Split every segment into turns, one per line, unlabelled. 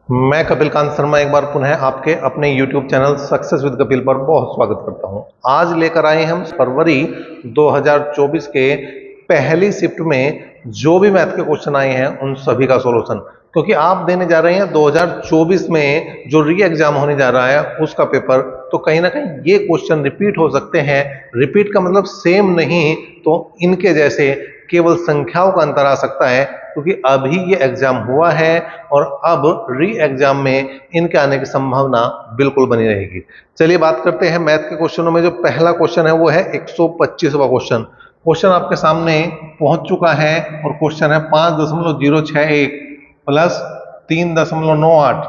मैं कपिल कांत शर्मा एक बार पुनः आपके अपने YouTube channel success with Kapil पर बहुत स्वागत करता हूं। आज लेकर आए हम फरवरी 2024 के पहली शिफ्ट में जो भी मैथ के क्वेश्चन आए हैं उन सभी का सॉल्यूशन, क्योंकि आप देने जा रहे हैं 2024 में जो री एग्जाम होने जा रहा है उसका पेपर। तो कहीं ना कहीं ये क्वेश्चन रिपीट हो सकते हैं। रिपीट का मतलब सेम नहीं, तो इनके जैसे केवल संख्याओं का अंतर आ सकता है, क्योंकि अभी ये एग्जाम हुआ है और अब री एग्जाम में इनके आने की संभावना बिल्कुल बनी रहेगी। चलिए बात करते हैं मैथ के क्वेश्चनों में। जो पहला क्वेश्चन है वो है 125वां क्वेश्चन। क्वेश्चन आपके सामने पहुंच चुका है और क्वेश्चन है 5.061 प्लस 3.98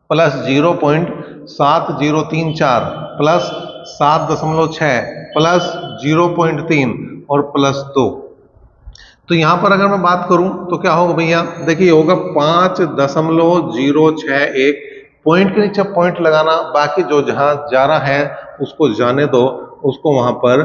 प्लस 0.7034 प्लस 7.6 प्लस 0.3 और प्लस 2। तो यहां पर अगर मैं बात करूं तो क्या होगा भैया, देखिए होगा 5.061। पॉइंट के नीचे पॉइंट लगाना, बाकी जो जहां जा रहा है उसको जाने दो, उसको वहां पर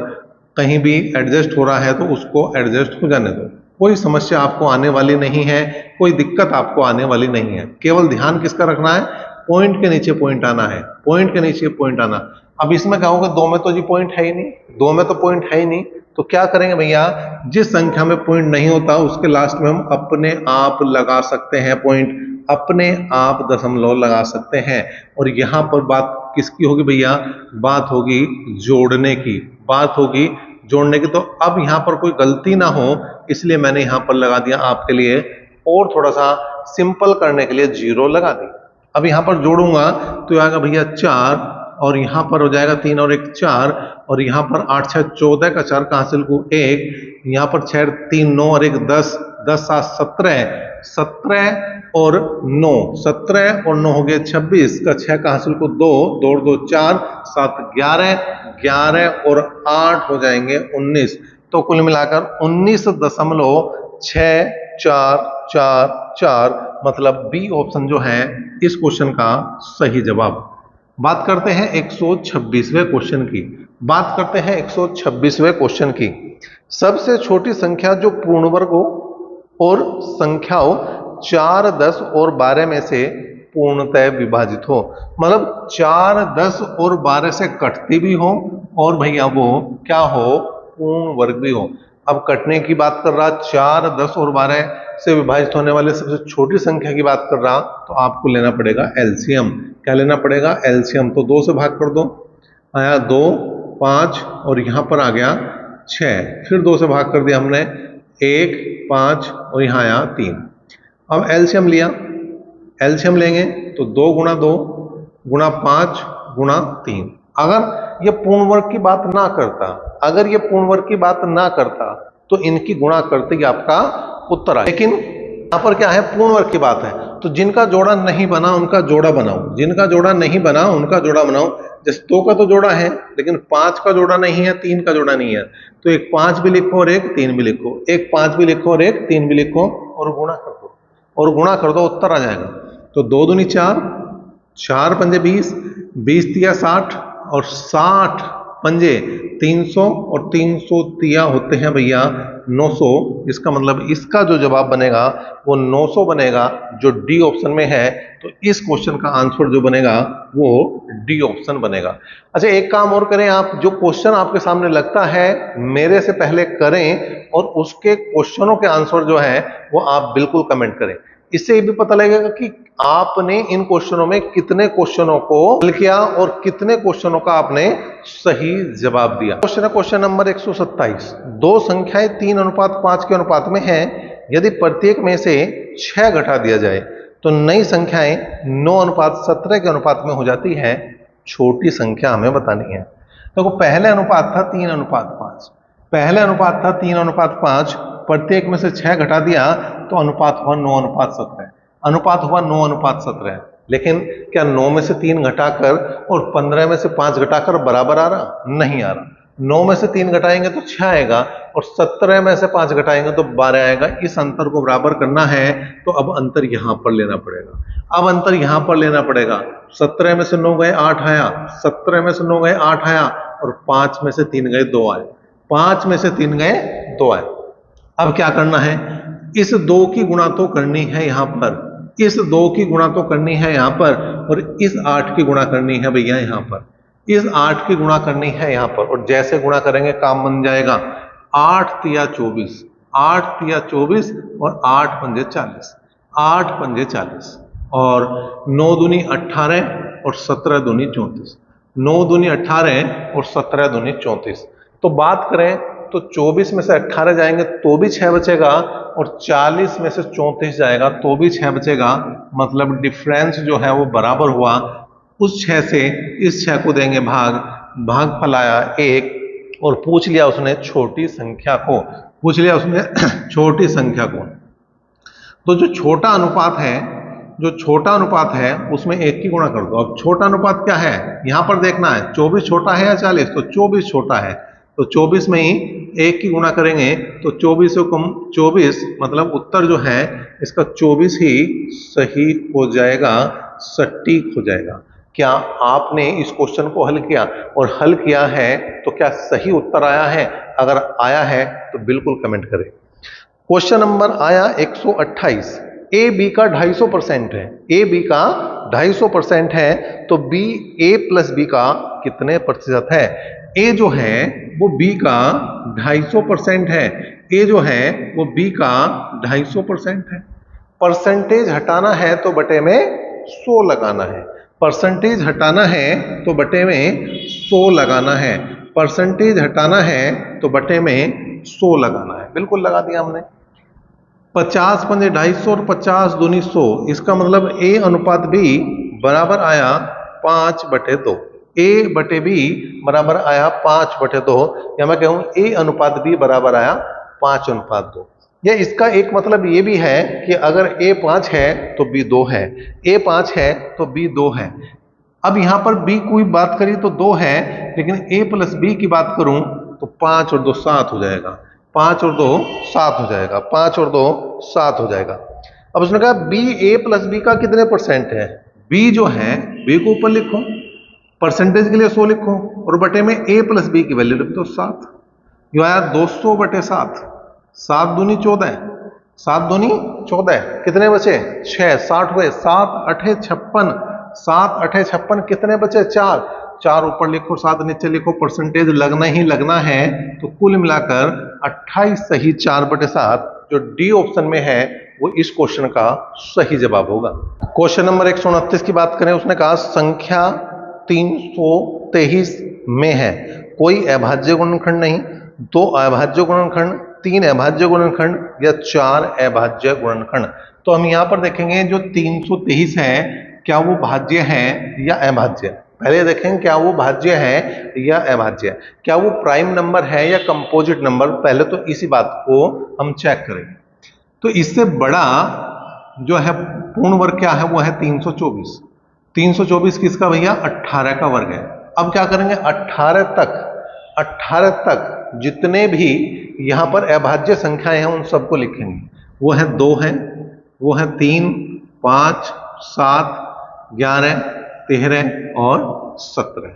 कहीं भी एडजस्ट हो रहा है तो उसको एडजस्ट हो जाने दो। कोई समस्या आपको आने वाली नहीं है, कोई दिक्कत आपको आने वाली नहीं है। केवल ध्यान किसका रखना है, पॉइंट के नीचे पॉइंट आना है, पॉइंट के नीचे पॉइंट आना। अब इसमें क्या होगा, दो में तो जी पॉइंट है ही नहीं, दो में तो पॉइंट है ही नहीं, तो क्या करेंगे भैया, जिस संख्या में पॉइंट नहीं होता उसके लास्ट में हम अपने आप लगा सकते हैं पॉइंट, अपने आप दशमलव लगा सकते हैं। और यहां पर बात किसकी होगी भैया, बात होगी जोड़ने की, बात होगी जोड़ने की। तो अब यहां पर कोई गलती ना हो इसलिए मैंने यहां पर लगा दिया आपके लिए, और थोड़ा सा सिंपल करने के लिए जीरो लगा दी। अब यहां पर जोड़ूंगा तो आएगा भैया 4, और यहां पर हो जाएगा 3 और 1 4, और यहां पर 8 6 14 का 4 का हासिल को 1, यहां पर 6 3 9 और 1 10, 10 7 17, 17 और 9, 17 और 9 हो गए 26 का 6 का हासिल को 2, 2 2 4 7 11, 11 और 8 हो जाएंगे 19। तो कुल मिलाकर 19.6444, मतलब बी ऑप्शन जो है इस क्वेश्चन का सही जवाब। बात करते हैं 126वें क्वेश्चन की। बात करते हैं 126वें क्वेश्चन की। सबसे छोटी संख्या जो पूर्ण वर्ग हो और संख्याओं 4 10 और 12 में से पूर्णतः विभाजित हो, मतलब 4 10 और 12 से कटती भी हो और भैया वो क्या हो, पूर्ण वर्ग भी हो। अब कटने की बात कर रहा, 4 10 और 12 से विभाजित होने वाले सबसे छोटी संख्या की बात कर रहा, तो आपको लेना पड़ेगा एलसीएम। क्या लेना पड़ेगा, एलसीएम। तो 2 से भाग कर दो, आया 2 5 और यहां पर आ गया 6, फिर 2 से भाग कर दिया हमने 1 5 और यहां आया 3। अब एलसीएम लिया, एलसीएम लेंगे तो 2 गुणा 2 गुणा 5 गुणा 3। अगर ये पूर्ण वर्ग की बात ना करता, अगर ये पूर्ण वर्ग की बात ना करता तो इनकी गुणा करते ही आपका उत्तर आए, लेकिन यहां पर क्या है, पूर्ण वर्ग की बात है। तो जिनका जोड़ा नहीं बना उनका जोड़ा बनाओ, जिनका जोड़ा नहीं बना उनका जोड़ा बनाओ। जैसे 2 का तो जोड़ा है लेकिन 5 का जोड़ा नहीं है, 3 का जोड़ा नहीं है, तो एक 5 भी लिखो और एक 3 भी लिखो, एक 5 भी लिखो और एक 3 भी लिखो और गुणा कर दो, और गुणा कर दो, उत्तर आ जाएगा। तो 2 दूनी 4, 4 पंजे 20, 20 तिया 60 और 60 पंजे 300 और 300 तिया होते हैं भैया 900। इसका मतलब इसका जो जवाब बनेगा वो 900 बनेगा, जो डी ऑप्शन में है। तो इस क्वेश्चन का आंसर जो बनेगा वो डी ऑप्शन बनेगा। अच्छा, एक काम और करें, आप जो क्वेश्चन आपके सामने लगता है मेरे से पहले करें, और उसके क्वेश्चनों के आंसर जो है वो आप बिल्कुल कमेंट करें। इससे ये भी पता लगेगा कि आपने इन क्वेश्चनों में कितने क्वेश्चनों को हल किया और कितने क्वेश्चनों का आपने सही जवाब दिया। क्वेश्चन है क्वेश्चन नंबर 127। दो संख्याएं 3:5 के अनुपात में हैं। यदि प्रत्येक में से 6 घटा दिया जाए तो नई संख्याएं 9:17 के अनुपात में हो जाती है। छोटी संख्या हमें बतानी है। देखो, पहले अनुपात था 3:5, पहले अनुपात था 3:5, प्रत्येक में से 6 घटा दिया तो अनुपात हुआ 9:17, अनुपात हुआ 9:17। लेकिन क्या 9 में से 3 घटाकर और 15 में से 5 घटाकर बराबर आ रहा? नहीं आ रहा। 9 में से 3 घटाएंगे तो 6 आएगा और 17 में से 5 घटाएंगे तो 12 आएगा। इस अंतर को बराबर करना है तो अब अंतर यहां पर लेना पड़ेगा, अब अंतर यहां पर लेना पड़ेगा। 17 में से 9 गए 8 आया, 17 में से 9 गए 8 आया, और 5 में से 3 गए 2 आए, 5 में से 3 गए 2 आए। अब क्या करना है, इस 2 की गुणा तो करनी है यहां पर, इस 2 की गुणा तो करनी है यहाँ पर, और इस 8 की गुणा करनी है भैया यहाँ पर, इस 8 की गुणा करनी है यहाँ पर, और जैसे गुणा करेंगे काम बन जाएगा। 8 तिया 24, 8 तिया 24 और 8 पंजे 40, 8 पंजे 40, और 9 दूनी 18 और 17 दूनी 34, 9 दूनी 18 और 17 दूनी 34। तो बात करें तो 24 में से 18 जाएंगे तो भी 6 बचेगा, और 40 में से 34 जाएगा तो भी 6 बचेगा। मतलब डिफरेंस जो है वो बराबर हुआ। उस 6 से इस 6 को देंगे भाग, भागफल आया 1, और पूछ लिया उसने छोटी संख्या को, पूछ लिया उसने छोटी संख्या को। तो जो छोटा अनुपात है, जो छोटा अनुपात है उसमें 1 की गुणा कर दो। अब छोटा अनुपात क्या है यहां पर देखना है, 24 छोटा है या 40, तो 24 छोटा है, तो 24 में ही 1 की गुणा करेंगे तो 24 से कम 24, मतलब उत्तर जो है इसका 24 ही सही हो जाएगा, सटीक हो जाएगा। क्या आपने इस क्वेश्चन को हल किया, और हल किया है तो क्या सही उत्तर आया है? अगर आया है तो बिल्कुल कमेंट करें। क्वेश्चन नंबर आया 128। ए बी का 250% है, ए बी का 250% है, तो बी ए प्लस बी का कितने प्रतिशत है? ए जो है वो बी का 250% है, ए जो है वो बी का 250% है। परसेंटेज हटाना है तो बटे में 100 लगाना है, परसेंटेज हटाना है तो बटे में 100 लगाना है, परसेंटेज हटाना है तो बटे में 100 लगाना है। बिल्कुल लगा दिया हमने। 50 पंजे 250 और 50 दूनी 100, इसका मतलब ए अनुपात बी बराबर आया 5/2। ए बटे बी बराबर आया 5/2, या मैं कहूं ए अनुपात बी बराबर आया 5:2। या इसका एक मतलब ये भी है कि अगर ए 5 है तो बी 2 है, ए 5 है तो बी 2 है। अब यहां पर बी की बात करी तो 2 है, लेकिन ए प्लस बी की बात करूं तो 5 और 2 7 हो जाएगा, 5 और 2 7 हो जाएगा, 5 और 2 7 हो जाएगा। अब उसने कहा बी ए प्लस बी का कितने परसेंट है? बी जो है बी को ऊपर लिखो, परसेंटेज के लिए 100 लिखो, और बटे में ए प्लस बी की वैल्यू लिख दो 7। यो आया 200/7, 7 दूनी 14, 7 दूनी 14, कितने बचे? 6, 60 हुए, 7 8 56, 7 8 56, कितने बचे? 4, 4 ऊपर लिखो 7 नीचे लिखो, परसेंटेज लगना ही लगना है। तो कुल मिलाकर 28 सही 4/7 जो डी ऑप्शन में है वो इस क्वेश्चन का सही जवाब होगा। क्वेश्चन नंबर 129 की बात करें, उसने कहा संख्या 323 में है, कोई अभाज्य गुणनखंड नहीं, 2 अभाज्य गुणनखंड, 3 अभाज्य गुणनखंड या 4 अभाज्य गुणनखंड। तो हम यहां पर देखेंगे जो 323 है क्या वो भाज्य है या अभाज्य। पहले देखेंगे क्या वो भाज्य है या अभाज्य, क्या वो प्राइम नंबर है या कंपोजिट नंबर, पहले तो इसी बात को हम चेक करेंगे। तो इससे बड़ा जो है पूर्ण वर्ग क्या है, वो है 324। 324 किसका भैया? 18 का वर्ग है। अब क्या करेंगे, 18 तक जितने भी यहां पर अभाज्य संख्याएं हैं उन सबको लिखेंगे। वो है 2 है, वो है 3, 5, 7, 11, 13 और 17।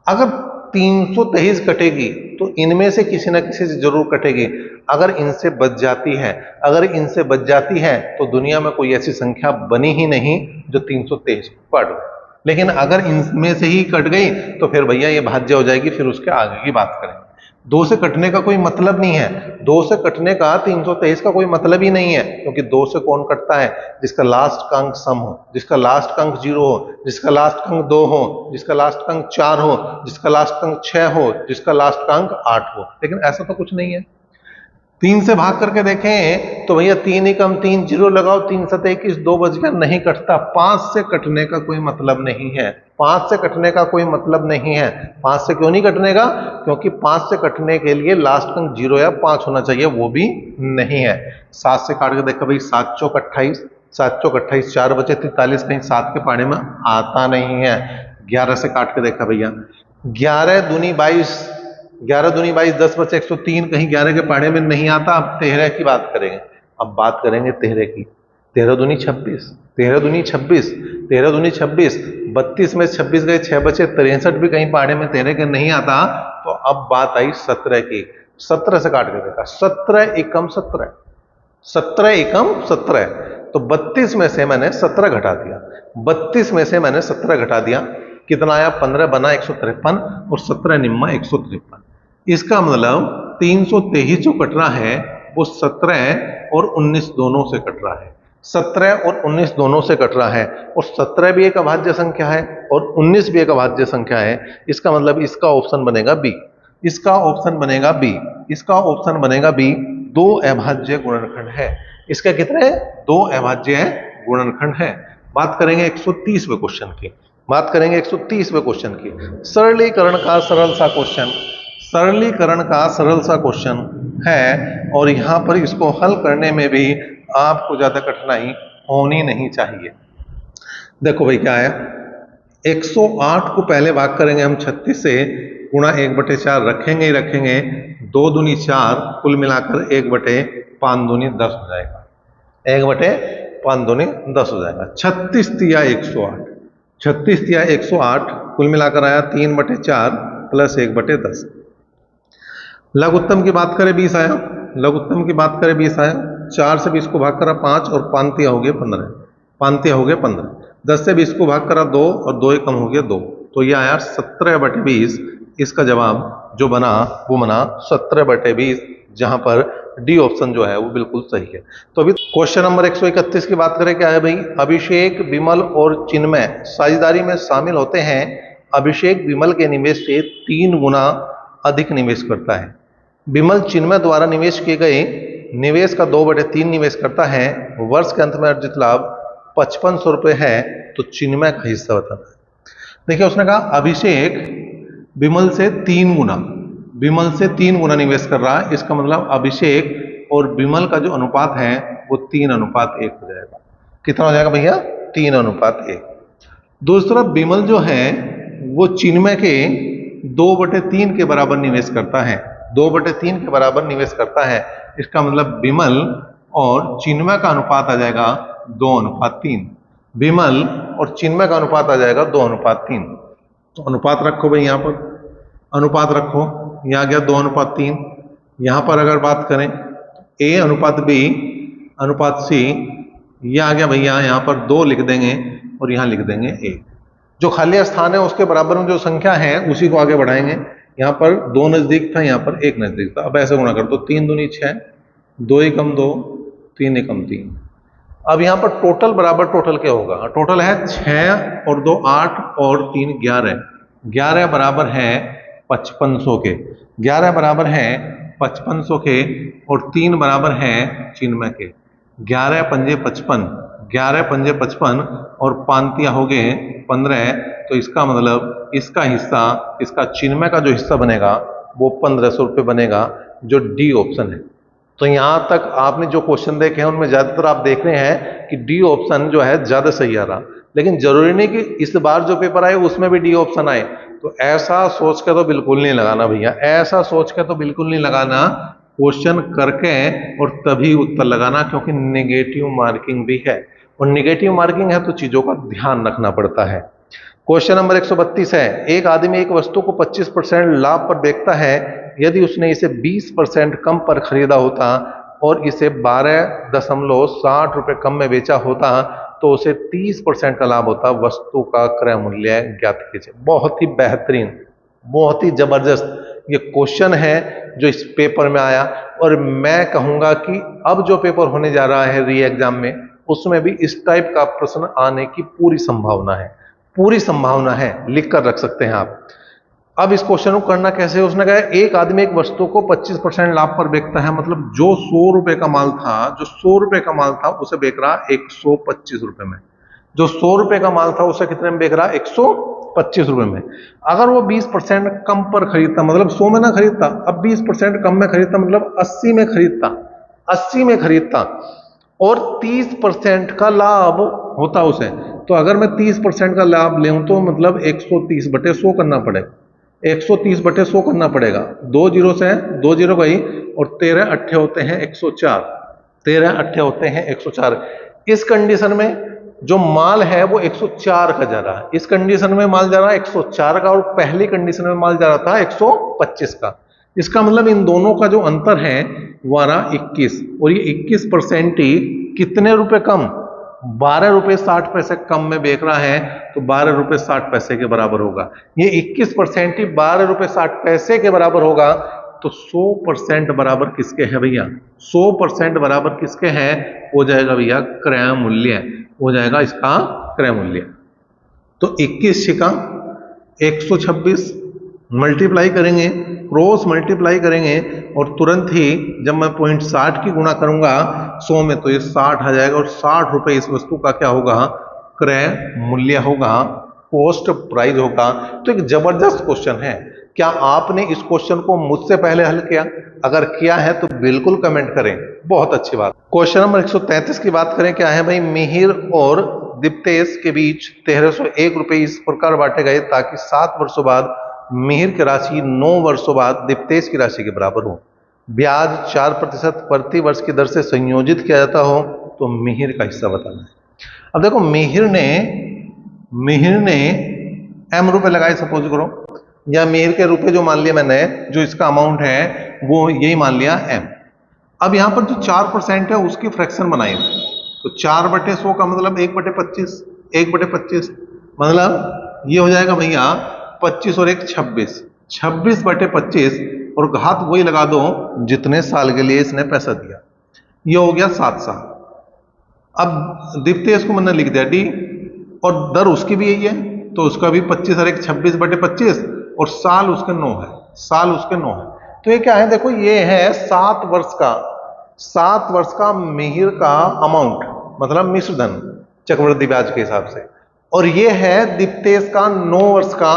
अगर 323 कटेगी तो इनमें से किसी ना किसी से जरूर कटेगी। अगर इनसे बच जाती है, अगर इनसे बच जाती है तो दुनिया में कोई ऐसी संख्या बनी ही नहीं जो 323 पढ़। लेकिन अगर इनमें से ही कट गई तो फिर भैया ये भाज्य हो जाएगी, फिर उसके आगे की बात करेंगे। 2 से कटने का कोई मतलब नहीं है, 2 से कटने का 323 का कोई मतलब ही नहीं है, क्योंकि 2 से कौन कटता है? जिसका लास्ट का अंक सम हो, जिसका लास्ट का अंक 0 हो, जिसका लास्ट का अंक 2 हो, जिसका लास्ट का अंक 4 हो, जिसका लास्ट का अंक 6 हो, जिसका लास्ट का अंक 8 हो। लेकिन ऐसा तो कुछ नहीं है। 3 से भाग करके देखें तो भैया 3 एकम 3, 0 लगाओ, 3 7 21, 2 बच गया, नहीं कटता। 5 से कटने का कोई मतलब नहीं है, 5 से कटने का कोई मतलब नहीं है। 5 से क्यों नहीं कटने का? क्योंकि 5 से कटने के लिए लास्ट अंक 0 या 5 होना चाहिए, वो भी नहीं है। 7 से काट के देखा भाई, 7 चौक 28, 7 चौक 28, 4 बचे 43, कहीं 7 के पाने में आता नहीं है। 11 से काट के देखा भैया, 11 दूनी 22, 11 दूनी 22, 10 बचे 103, कहीं 11 के पाड़े में नहीं आता। अब 13 की बात करेंगे, अब बात करेंगे 13 की। 13 दूनी 26, 13 दूनी 26, 13 दूनी 26, 32 में 26 गए, 6 बचे 63, भी कहीं पाड़े में 13 के नहीं आता। तो अब बात आई 17 की। 17 से काट के देखा, 17 एकम 17, 17 एकम 17, तो 32 में से मैंने 17 घटा दिया, 32 में से मैंने 17 घटा दिया, कितना आया 15 बना 153 और 17 निम्मा 153। इसका मतलब 323 जो कट रहा है वो 17 और 19 दोनों से कट रहा है, 17 और 19 दोनों से कट रहा है, और 17 भी एक अभाज्य संख्या है और 19 भी एक अभाज्य संख्या है। इसका मतलब इसका ऑप्शन बनेगा बी, इसका ऑप्शन बनेगा बी, इसका ऑप्शन बनेगा बी। दो अभाज्य गुणनखंड है। इसका कितने है? दो अभाज्य गुणनखंड है। बात करेंगे 130वें क्वेश्चन की, बात करेंगे 130वें क्वेश्चन की। सरलीकरण का सरल सा क्वेश्चन, सरलीकरण का सरल सा क्वेश्चन है, और यहां पर इसको हल करने में भी आपको ज्यादा कठिनाई होनी नहीं चाहिए। देखो भाई क्या है, 108 को पहले भाग करेंगे हम 36 से, गुणा 1/4 रखेंगे ही रखेंगे, 2 दूनी 4, कुल मिलाकर 1/5 दूनी 10 हो जाएगा, 1/5 दूनी 10 हो जाएगा। 36 तिया 108, 36 तिया 108, कुल मिलाकर आया 3/4 प्लस 1/10। लघुत्तम की बात करें 20 आया, लघुत्तम की बात करें 20 आया, 4 से 20 को भाग करा 5 और 5 तिया हो गए 15, 5 तिया हो गए 15, 10 से 20 को भाग करा 2 और 2 कम हो गया 2, तो ये आया 17/20। इसका जवाब जो बना वो बना 17/20, जहां पर डी ऑप्शन जो है वो बिल्कुल सही है। तो अभी क्वेश्चन नंबर 131 की बात करें, क्या है भाई, अभिषेक विमल और चिन्मय साझेदारी में शामिल होते हैं। अभिषेक विमल के निवेश से 3 गुना अधिक निवेश करता है। विमल चिन्मय द्वारा निवेश किए गए निवेश का 2/3 निवेश करता है। वर्ष के अंत में अर्जित लाभ 5500 रुपये है, तो चिन्मय का हिस्सा बताना है। देखिए उसने कहा अभिषेक विमल से 3 गुना, विमल से 3 गुना निवेश कर रहा है। इसका मतलब अभिषेक और विमल का जो अनुपात है वो 3:1 हो जाएगा। कितना हो जाएगा भैया? 3:1। दूसरा विमल जो है वो चिन्मय के 2/3 के बराबर निवेश करता है, 2/3 के बराबर निवेश करता है। इसका मतलब विमल और चिन्मय का अनुपात आ जाएगा 2:3, विमल और चिन्मय का अनुपात आ जाएगा 2:3। तो अनुपात रखो भाई, यहाँ पर अनुपात रखो, यहाँ गया 2:3। यहाँ पर अगर बात करें ए अनुपात बी अनुपात सी, यह आ गया भैया, यहाँ पर 2 लिख देंगे और यहाँ लिख देंगे 1। जो खाली स्थान है उसके बराबर में जो संख्या है उसी को आगे बढ़ाएंगे। यहाँ पर 2 नजदीक था, यहाँ पर 1 नजदीक था। अब ऐसे गुणा कर दो, 3 दूनी 6, 2 कम 2, 3 कम 3। अब यहाँ पर टोटल बराबर टोटल क्या होगा? टोटल है 6 और 2 8 और 3 11, 11 बराबर है 5500 के, 11 बराबर है 5500 के, और 3 बराबर है चिन्मय के। 11 पंजे 55, 11 पंजे 55 और 5 हो गए 15। तो इसका मतलब इसका हिस्सा, इसका चिन्मय का जो हिस्सा बनेगा वो 1500 रुपये बनेगा, जो डी ऑप्शन है। तो यहां तक आपने जो क्वेश्चन देखे हैं उनमें ज्यादातर आप देख रहे हैं कि डी ऑप्शन जो है ज्यादा सही आ रहा, लेकिन जरूरी नहीं कि इस बार जो पेपर आए उसमें भी डी ऑप्शन आए। तो ऐसा सोच के तो बिल्कुल नहीं लगाना भैया, ऐसा सोच के तो बिल्कुल नहीं लगाना। क्वेश्चन करके और तभी उत्तर लगाना, क्योंकि नेगेटिव मार्किंग भी है, और नेगेटिव मार्किंग है तो चीजों का ध्यान रखना पड़ता है। क्वेश्चन नंबर 132 है, एक आदमी एक वस्तु को 25% लाभ पर बेचता है। यदि उसने इसे 20% कम पर खरीदा होता और इसे 12.60 रुपये कम में बेचा होता तो उसे 30% का लाभ होता। वस्तु का क्रय मूल्य ज्ञात कीजिए। बहुत ही बेहतरीन, बहुत ही जबरदस्त ये क्वेश्चन है जो इस पेपर में आया, और मैं कहूंगा कि अब जो पेपर होने जा रहा है री एग्जाम में, उसमें भी इस टाइप का प्रश्न आने की पूरी संभावना है, पूरी संभावना है, लिख कर रख सकते हैं आप। अब इस क्वेश्चन को करना कैसे है, उसने कहा एक आदमी एक वस्तु को 25% लाभ पर बेचता है, मतलब जो 100 रुपए का माल था, जो 100 रुपए का माल था उसे बेच रहा 125 रुपए में। जो 100 रुपए का माल था उसे कितने में बेच रहा? 125 रुपए में। अगर वो 20% कम पर खरीदता, मतलब 100 में ना खरीदता, अब 20% कम में खरीदता, मतलब 80 में खरीदता, 80 में खरीदता, और 30% का लाभ होता उसे। तो अगर मैं 30% का लाभ ले तो मतलब 130/100 करना पड़ेगा, 130/100 करना पड़ेगा। 2 जीरो से 2 जीरो गई, और 13 अट्ठे होते हैं 104, 13 अट्ठे होते हैं 104। इस कंडीशन में जो माल है वो 104 का जा रहा है, इस कंडीशन में माल जा रहा है 104 का, और पहली कंडीशन में माल जा रहा था 125 का। इसका मतलब इन दोनों का जो अंतर है वो आ रहा 21, और ये 21% ही कितने रुपए कम, 12 रुपए 60 पैसे कम में बेच रहा है, तो 12 रुपए 60 पैसे के बराबर होगा। ये 21% ही 12 रुपए 60 पैसे के बराबर होगा, तो 100% बराबर किसके हैं भैया, 100% बराबर किसके हैं, हो जाएगा भैया क्रय मूल्य, हो जाएगा इसका क्रय मूल्य। तो 21 छिका 126 मल्टीप्लाई करेंगे, क्रॉस मल्टीप्लाई करेंगे, और तुरंत ही जब मैं 0.60 की गुणा करूंगा 100 में, तो ये 60 आ जाएगा, और 60 रुपए इस वस्तु का क्या होगा, क्रय मूल्य होगा, कॉस्ट प्राइस होगा। तो एक जबरदस्त क्वेश्चन है। क्या आपने इस क्वेश्चन को मुझसे पहले हल किया? अगर किया है तो बिल्कुल कमेंट करें, बहुत अच्छी बात। क्वेश्चन नंबर 133 की बात करें, क्या है भाई, मिहिर और दीप्तेश के बीच 1301 रुपए इस प्रकार बांटे गए ताकि 7 वर्षों बाद मिहिर की राशि 9 वर्षों बाद दीप्तेश की राशि के बराबर हो। ब्याज 4% प्रति वर्ष की दर से संयोजित किया जाता हो, तो मिहिर का हिस्सा बताना है। अब देखो, मिहिर ने m रुपए लगाए सपोज करो, या मिहिर के रुपए जो मान लिया मैंने, जो इसका अमाउंट है वो यही मान लिया m। अब यहां पर जो 4% है उसकी फ्रैक्शन बनाई, तो 4/100 का मतलब 1/25, 1/25 मतलब ये हो जाएगा भैया 25 और 1 26, 26/25, और घात वही लगा दो जितने साल के लिए इसने पैसा दिया, ये हो गया 7 साल। अब दीप्तेश को मैंने लिख दिया डी, और दर उसकी भी यही है, तो उसका भी 25 और 1 26/25, और साल उसके 9 है, साल उसके 9 है। तो ये क्या है, देखो ये है 7 वर्ष का मिहिर का अमाउंट, मतलब मिश्र धन चक्रवृद्धि ब्याज के हिसाब से, और ये है दीप्तेश का 9 वर्ष का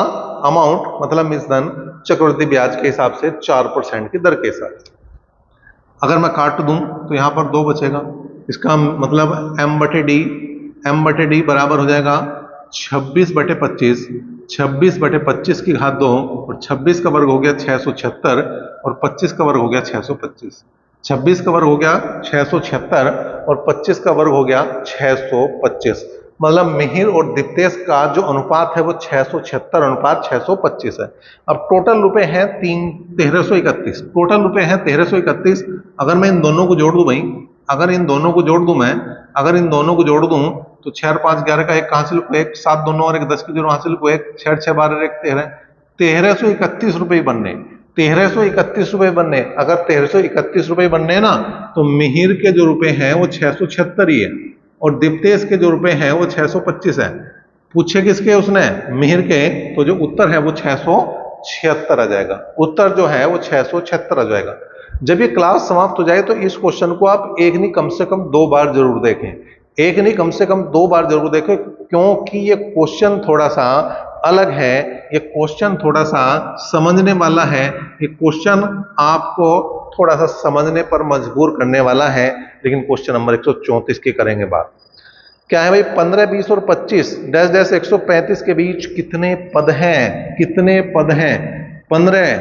अमाउंट, मतलब मिश्र धन चक्रवृद्धि ब्याज के हिसाब से 4% की दर के साथ। अगर मैं काट दूं तो यहां पर 2 बचेगा, इसका मतलब m/d बराबर हो जाएगा 26/25, 26/25 की घात 2, और 26 का वर्ग हो गया 676, और 25 का वर्ग हो गया 625, 26 का वर्ग हो गया 676, और 25 का वर्ग हो गया 625, मतलब मिहिर और दीप्तेश का जो अनुपात है वो 676 अनुपात 625 है। अब टोटल रुपए हैं 1331, टोटल रुपए हैं 1331। अगर मैं इन दोनों को जोड़ दूं भाई, अगर इन दोनों को जोड़ दूं मैं, अगर इन दोनों को जोड़ दूं तो 6 और 5 11 का 1 कहां से लिखो, 1 7 2 9 और 1 10 की 0 वहां से लिखो, 1 6 6 12 1 13, 1331 रुपए बनने, 1331 रुपए बनने। अगर 1331 रुपए बनने ना, तो मिहिर के जो रुपए हैं वो 676 ही है, और दीप्तेश के जो रुपए हैं वो 625 है। पूछे किसके, उसने मिहिर के, तो जो उत्तर है वो 676 आ जाएगा, उत्तर जो है वो 676 आ जाएगा। जब ये क्लास समाप्त हो जाए तो इस क्वेश्चन को आप एक नहीं कम से कम 2 बार जरूर देखें, एक नहीं कम से कम 2 बार जरूर देखें, क्योंकि ये क्वेश्चन थोड़ा सा अलग है, ये क्वेश्चन थोड़ा सा समझने वाला है, ये क्वेश्चन आपको थोड़ा सा समझने पर मजबूर करने वाला है। लेकिन क्वेश्चन नंबर 134 की करेंगे बात। क्या है भाई, 15 20 और 25 डैश डैश 135 के बीच कितने पद हैं, कितने पद हैं, 15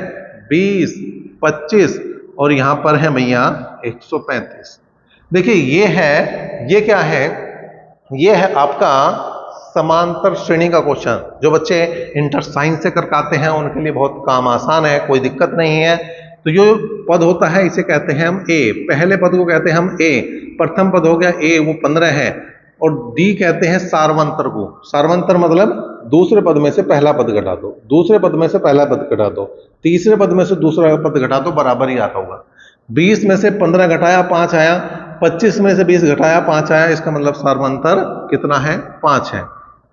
20 25, और यहां पर है भैया 135। देखिए ये है, ये क्या है, ये है आपका समांतर श्रेणी का क्वेश्चन। जो बच्चे इंटर साइंस से करके आते हैं उनके लिए बहुत काम आसान है, कोई दिक्कत नहीं है। तो जो पद होता है इसे कहते हैं हम ए, पहले पद को कहते हैं हम ए, प्रथम पद हो गया ए, वो 15 है, और डी कहते हैं सार्वंतर को। सार्वंतर मतलब दूसरे पद में से पहला पद घटा दो, दूसरे पद में से पहला पद घटा दो, तीसरे पद में से दूसरा पद घटा दो, बराबर ही आता होगा। 20 में से 15 घटाया 5 आया, 25 में से 20 घटाया 5 आया, इसका मतलब सार्वंतर कितना है, 5 है।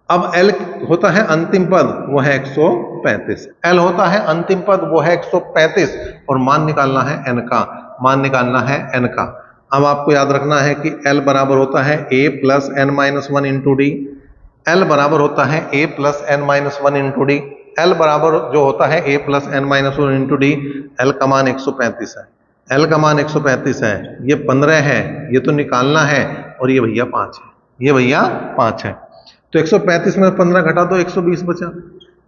अब L होता है अंतिम पद, वो है 135। L होता है अंतिम पद, वो है 135, और मान निकालना है n का, मान निकालना है n का। अब आपको याद रखना है कि L बराबर होता है a plus n minus 1 into D. L बराबर होता है a plus n minus 1 into D. L बराबर जो होता है a plus n minus 1 into D. L का मान 135 है, L का मान 135 है, ये 15 है, ये तो निकालना है, और ये भैया 5 है, ये भैया 5 है। तो 135 में 15 घटा दो 120 बचा,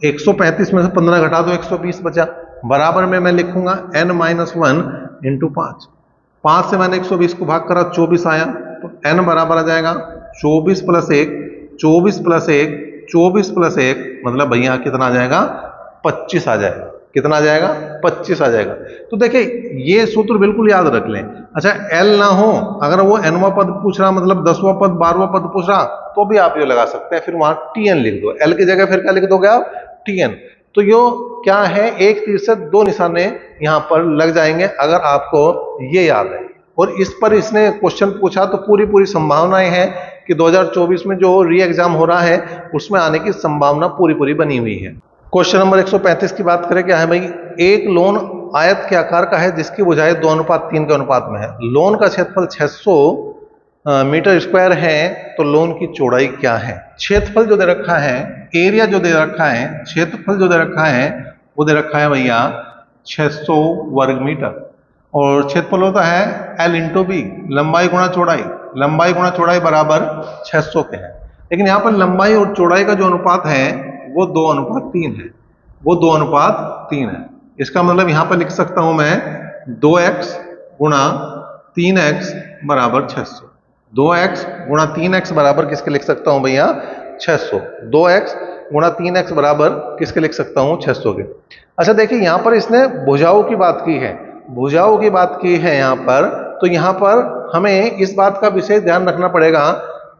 135 में से 15 घटा दो 120 बचा, बराबर में मैं लिखूंगा n माइनस 1 इंटू 5। 5 से मैंने 120 को भाग करा, 24 आया, तो n बराबर आ जाएगा 24 प्लस 1, 24 प्लस 1, 24 प्लस 1, मतलब भैया कितना आ जाएगा, 25 आ जाएगा। कितना आ जाएगा? 25 आ जाएगा। तो देखिए ये सूत्र बिल्कुल याद रख लें। अच्छा एल ना हो, अगर वो nवां पद पूछ रहा, मतलब 10वां पद 12वां पद पूछ रहा, तो भी आप ये लगा सकते हैं, फिर वहां tn लिख दो, एल की जगह फिर क्या लिख दोगे आप? tn। तो यो क्या है, एक तीर से दो निशाने यहां पर लग जाएंगे अगर आपको ये याद है। और इस पर इसने क्वेश्चन पूछा तो पूरी पूरी संभावनाएं हैं कि 2024 में जो री एग्जाम हो रहा है उसमें आने की संभावना पूरी पूरी बनी हुई है। क्वेश्चन नंबर 135 की बात करें, क्या है भाई? एक लोन आयत के आकार का है जिसकी भुजाएं 2:3 के अनुपात में है। लोन का क्षेत्रफल 600 मीटर स्क्वायर है, तो लोन की चौड़ाई क्या है? क्षेत्रफल जो दे रखा है, एरिया जो दे रखा है, क्षेत्रफल जो दे रखा है वो दे रखा है भैया 600 वर्ग मीटर। और क्षेत्रफल होता है L इंटू बी, लंबाई गुणा चौड़ाई, लंबाई गुणा चौड़ाई बराबर 600 के है। लेकिन यहाँ पर लंबाई और चौड़ाई का जो अनुपात है वो 2:3 है, वो 2:3 है। इसका मतलब यहाँ पर लिख सकता हूं मैं 2x गुणा 3x बराबर 600। 2x गुणा 3x बराबर किसके लिख सकता हूं भैया? 600। 2x गुणा 3x बराबर किसके लिख सकता हूं? 600 के। अच्छा देखिए यहाँ पर इसने भुजाओं की बात की है, भुजाओं की बात की है यहाँ पर, तो यहाँ पर हमें इस बात का विशेष ध्यान रखना पड़ेगा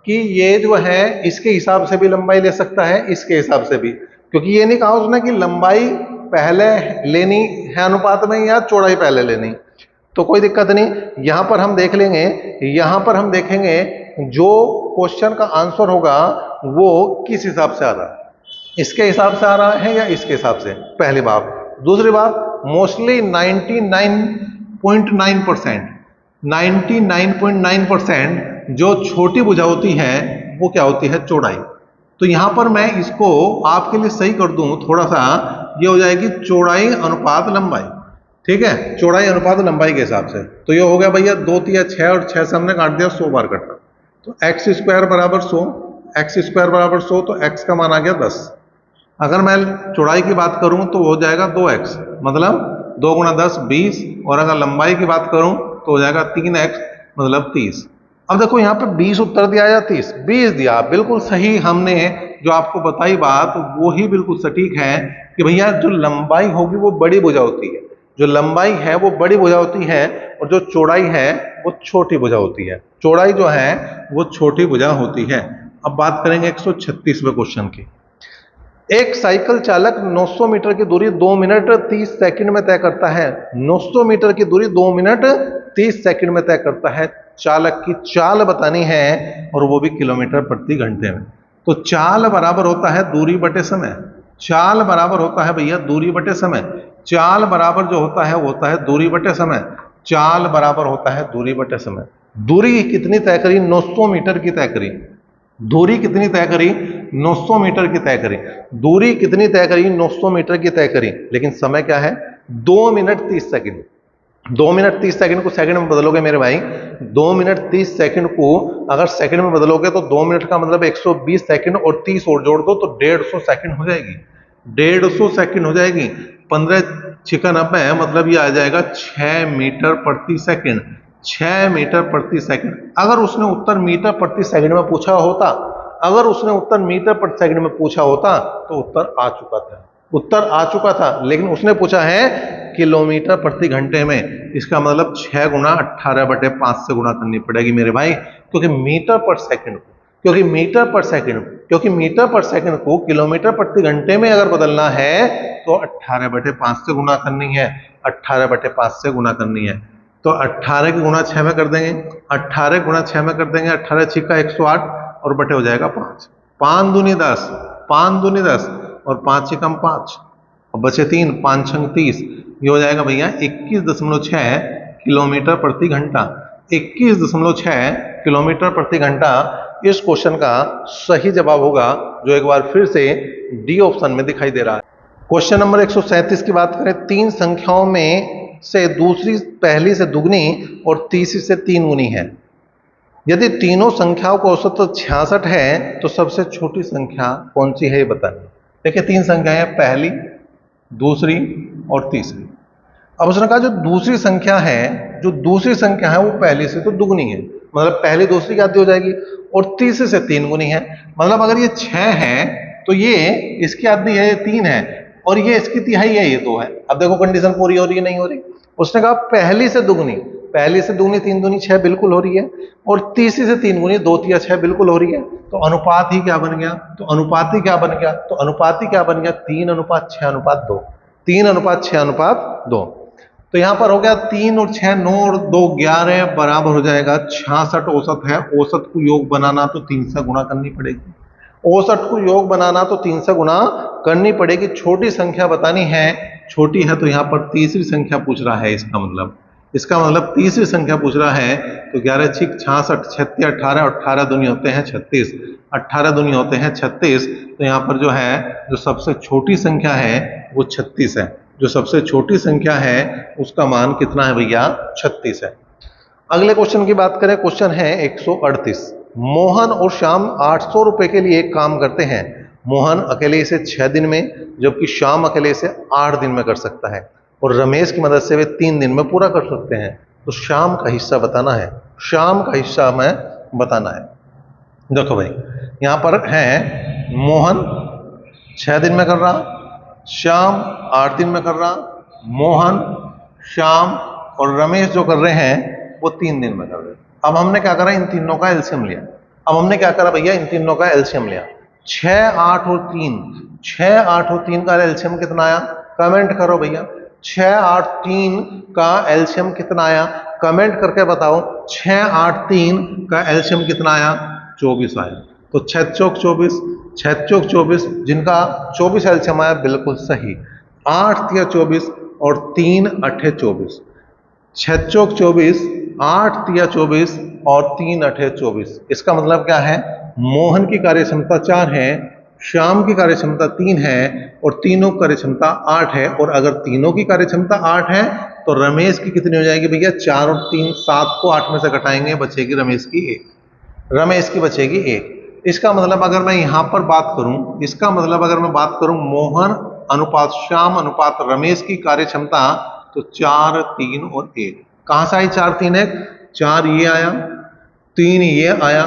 कि ये जो है इसके हिसाब से भी लंबाई ले सकता है, इसके हिसाब से भी, क्योंकि ये नहीं कहा उसने कि लंबाई पहले लेनी है अनुपात में या चौड़ाई पहले लेनी, तो कोई दिक्कत नहीं। यहां पर हम देख लेंगे, यहां पर हम देखेंगे जो क्वेश्चन का आंसर होगा वो किस हिसाब से आ रहा है, इसके हिसाब से आ रहा है या इसके हिसाब से, पहली बात। दूसरी बात, मोस्टली 99.9%, 99.9% जो छोटी भुजा होती है वो क्या होती है? चौड़ाई। तो यहां पर मैं इसको आपके लिए सही कर दूं थोड़ा सा, ये हो जाएगी चौड़ाई अनुपात लंबाई, ठीक है, चौड़ाई अनुपात लंबाई के हिसाब से। तो ये हो गया भैया 2 3 6 और 6 से हमने काट दिया, 100 बार कटा, तो एक्स स्क्वायर बराबर 100, एक्स स्क्वायर बराबर 100, तो एक्स का मान आ गया 10। अगर मैं चौड़ाई की बात करूं तो हो जाएगा 2x, मतलब 2 गुणा 10 20, और अगर लंबाई की बात करूं तो हो जाएगा 3x, मतलब 30। अब देखो यहाँ पे 20 उत्तर दिया या 30? 20 दिया, बिल्कुल सही। हमने जो आपको बताई बात वो ही बिल्कुल सटीक है कि भैया जो लंबाई होगी वो बड़ी भुजा होती है, जो लंबाई है वो बड़ी भुजा होती है, और जो चौड़ाई है वो छोटी भुजा होती है, चौड़ाई जो है वो छोटी भुजा होती है। अब बात करेंगे 136वें क्वेश्चन की। एक साइकिल चालक 900 मीटर की दूरी 2 मिनट 30 सेकंड में तय करता है। 900 मीटर की दूरी 2 मिनट 30 सेकंड में तय करता है। चालक की चाल बतानी है और वो भी किलोमीटर प्रति घंटे में। तो चाल बराबर होता है दूरी बटे समय, चाल बराबर होता है भैया दूरी बटे समय, चाल बराबर जो होता है वो होता है दूरी बटे समय, चाल बराबर होता है दूरी बटे समय। दूरी कितनी तय करी? 900 मीटर की तय करी। दूरी कितनी तय करी? 900 मीटर की तय करी। दूरी कितनी तय करी? 900 मीटर की तय करी, लेकिन समय क्या है? 2 मिनट 30 सेकंड। 2 मिनट 30 सेकंड को सेकंड में बदलोगे मेरे भाई, 2 मिनट 30 सेकंड को अगर सेकंड में बदलोगे तो 2 मिनट का मतलब 120 सेकंड, और 30 और जोड़ दो तो 150 सेकंड हो जाएगी, 150 सेकंड हो जाएगी। 15 छिका 90 मतलब ये आ जाएगा 6 मीटर प्रति सेकंड, 6 मीटर प्रति सेकंड। अगर उसने उत्तर मीटर प्रति सेकंड में पूछा होता, अगर उसने उत्तर मीटर प्रति सेकंड में पूछा होता तो उत्तर आ चुका था, उत्तर आ चुका था, लेकिन उसने पूछा है किलोमीटर प्रति घंटे में। इसका मतलब 6 गुना 18/5 से गुणा करनी पड़ेगी मेरे भाई, क्योंकि मीटर पर सेकंड को, क्योंकि मीटर पर सेकंड को किलोमीटर प्रति घंटे में अगर बदलना है तो 18/5 से गुणा करनी है, 18/5 से गुणा करनी है। तो 18 की गुणा 6 में कर देंगे, 18 गुणा 6 में कर देंगे, 18 छिक्का 108 और बटे हो जाएगा 5, 5 दूनी 10, 5 दूनी 10 और 5 छिकम 5 और बचे 3, 5 छंग 30, ये हो जाएगा भैया 21.6 किलोमीटर प्रति घंटा। 21.6 किलोमीटर प्रति घंटा इस क्वेश्चन का सही जवाब होगा, जो एक बार फिर से डी ऑप्शन में दिखाई दे रहा है। क्वेश्चन नंबर 137 की बात करें, 3 संख्याओं में से दूसरी पहली से दुगनी और तीसरी से 3 गुनी है। यदि तीनों संख्याओं का औसत 66 है तो सबसे छोटी संख्या कौन सी है ये बताइए। देखिए 3 संख्याएं, पहली, दूसरी और तीसरी। अब उसने कहा जो दूसरी संख्या है, जो दूसरी संख्या है वो पहली से तो दुगनी है, मतलब पहली दूसरी की आधी हो जाएगी, और तीसरी से 3 गुनी है। मतलब अगर ये 6 है तो ये इसकी आधी है, ये 3 है, और ये इसकी तिहाई है, ये 2 है। अब देखो कंडीशन पूरी हो रही है नहीं हो रही। उसने कहा पहली से दुगनी, पहली से दुगनी 3 दूनी 6 बिल्कुल हो रही है, और तीसरी से 3 गुनी 2 तिया 6 बिल्कुल हो रही है। तो अनुपात ही क्या बन गया, तो अनुपाती क्या बन गया, तो अनुपाती क्या बन गया, 3:6:2, 3:6:2। तो यहां पर हो गया 3 और 6 9 और 2 11 बराबर हो जाएगा 66 औसत है। औसत को योग बनाना तो 3 से गुणा करनी पड़ेगी, औसत को योग बनाना तो 3 से गुणा करनी पड़ेगी। छोटी संख्या बतानी है, छोटी है तो यहां पर तीसरी संख्या पूछ रहा है, इसका मतलब तीसरी संख्या पूछ रहा है। तो 11 6 66, 36 18, 18 दूनी होते हैं 36, 18 दूनी होते हैं 36। तो यहाँ पर जो है, जो सबसे छोटी संख्या है वो 36 है। जो सबसे छोटी संख्या है उसका मान कितना है भैया, 36 है। अगले क्वेश्चन की बात करें, क्वेश्चन है 138। मोहन और श्याम 800 रुपए के लिए एक काम करते हैं। मोहन अकेले इसे 6 दिन में, जबकि श्याम अकेले इसे 8 दिन में कर सकता है, और रमेश की मदद से वे 3 दिन में पूरा कर सकते हैं। तो श्याम का हिस्सा बताना है, श्याम का हिस्सा हमें बताना है। देखो भाई, यहां पर है मोहन 6 दिन में कर रहा, श्याम 8 दिन में कर रहा। मोहन, श्याम और रमेश जो कर रहे हैं वो 3 दिन में कर रहे हैं। अब हमने क्या करा, इन तीनों का एलसीएम लिया। अब हमने क्या करा भैया, इन तीनों का एलसीएम लिया। 6 8 और 3, 6 8 और 3 का एलसीएम कितना आया, कमेंट करो भैया। 6 8 3 का एलसीएम कितना आया, कमेंट करके बताओ। 6 8 3 का एलसीएम कितना आया, 24 आया। तो 6 चौक 24, 6 चौक 24, जिनका 24 एलसीएम आया बिल्कुल सही। 8 तिया 24 और 3 अठे 24, 6 चौक 24, 8 तिया 24 और 3 अठे 24। इसका मतलब क्या है, मोहन की कार्यक्षमता 4 है, श्याम की कार्यक्षमता 3 है, और तीनों की कार्यक्षमता 8 है। और अगर तीनों की कार्यक्षमता 8 है तो रमेश की कितनी हो जाएगी भैया, 4 और 3 7 को 8 में से घटाएंगे, बचेगी रमेश की 1, रमेश की बचेगी 1। इसका मतलब अगर मैं यहां पर बात करूं, इसका मतलब अगर मैं बात करूं मोहन अनुपात श्याम अनुपात रमेश की कार्यक्षमता, तो 4 3 और 1। कहां से आई 4 3 1, 4 ये आया, 3 ये आया,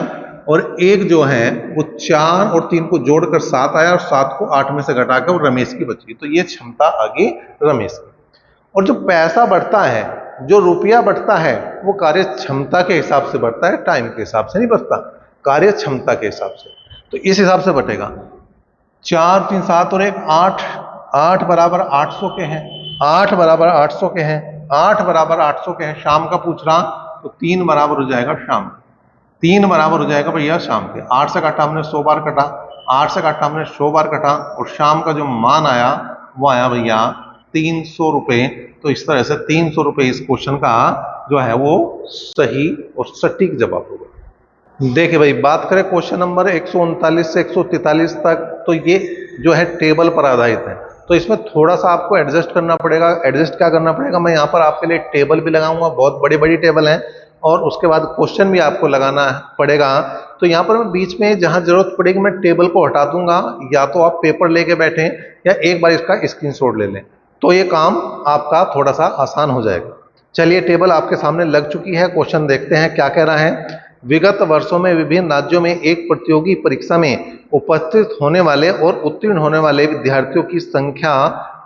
और 1 जो है वो 4 और 3 को जोड़कर 7 आया, और 7 को 8 में से घटाकर वो रमेश की बची। तो ये क्षमता आ गई रमेश की। और जो पैसा बढ़ता है, जो रुपया बढ़ता है, वो कार्य क्षमता के हिसाब से बढ़ता है, टाइम के हिसाब से नहीं बढ़ता, कार्य क्षमता के हिसाब से। तो इस हिसाब से बटेगा। 4 3 7 और 1 8, 8 बराबर 800 के हैं, 8 बराबर 800 के हैं, 8 बराबर 800 के हैं। शाम का पूछ रहा, तो 3 बराबर हो जाएगा शाम, 3 बराबर हो जाएगा भैया शाम के। 8 से काटा हमने 100 बार कटा, 8 से काटा हमने 100 बार कटा, और शाम का जो मान आया वो आया भैया 300 रुपए। तो इस तरह से 300 रुपए इस क्वेश्चन का जो है वो सही और सटीक जवाब होगा। देखिए भाई, बात करें क्वेश्चन नंबर 139 से 143 तक, तो ये जो है टेबल पर आधारित है। तो इसमें थोड़ा सा आपको एडजस्ट करना पड़ेगा। एडजस्ट क्या करना पड़ेगा, मैं यहाँ पर आपके लिए टेबल भी लगाऊंगा, बहुत बड़ी बड़ी टेबल है, और उसके बाद क्वेश्चन भी आपको लगाना पड़ेगा। तो यहाँ पर मैं बीच में जहां जरूरत पड़ेगी मैं टेबल को हटा दूंगा, या तो आप पेपर लेके बैठें या एक बार इसका स्क्रीनशॉट ले लें, तो ये काम आपका थोड़ा सा आसान हो जाएगा। चलिए, टेबल आपके सामने लग चुकी है। क्वेश्चन देखते हैं क्या कह रहा है। विगत वर्षों में विभिन्न राज्यों में एक प्रतियोगी परीक्षा में उपस्थित होने वाले और उत्तीर्ण होने वाले विद्यार्थियों की संख्या